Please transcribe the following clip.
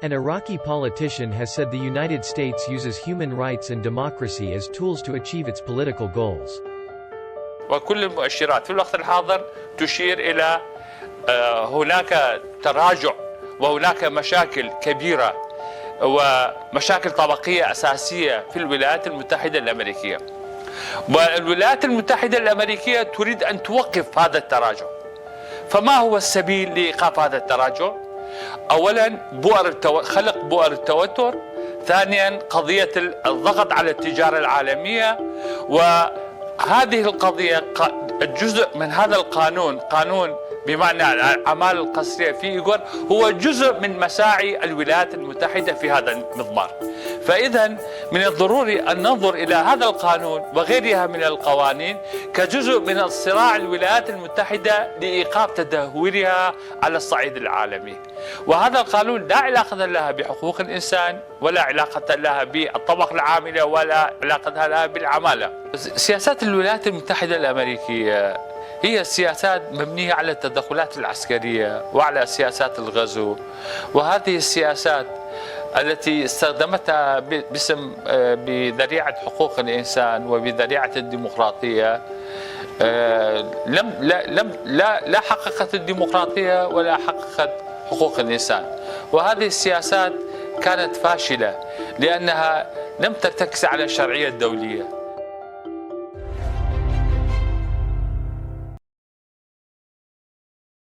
An Iraqi politician has said the United States uses human rights and democracy as tools to achieve its political goals. وكل المؤشرات في الوقت الحاضر تشير إلى هناك تراجع وهناك مشاكل كبيرة ومشاكل طبقية أساسية في الولايات المتحدة الأمريكية. والولايات المتحدة الأمريكية تريد أن توقف هذا التراجع. فما هو السبيل لإيقاف هذا التراجع؟ أولا خلق بؤر التوتر، ثانيا قضية الضغط على التجارة العالمية، وهذه القضية جزء من هذا القانون، قانون بمعنى الأعمال القسرية في إيغور، هو جزء من مساعي الولايات المتحدة في هذا المضمار. فإذا من الضروري أن ننظر إلى هذا القانون وغيرها من القوانين كجزء من صراع الولايات المتحدة لإيقاف تدهورها على الصعيد العالمي. وهذا القانون لا علاقة لها بحقوق الإنسان، ولا علاقة لها بالطبقة العاملة، ولا علاقة لها بالعمالة. سياسات الولايات المتحدة الأمريكية هي سياسات مبنية على التدخلات العسكرية وعلى سياسات الغزو، وهذه السياسات التي استخدمتها بذريعة حقوق الإنسان وبذريعة الديمقراطية لا حققت الديمقراطية ولا حققت حقوق الإنسان. وهذه السياسات كانت فاشلة لأنها لم ترتكز على الشرعية الدولية.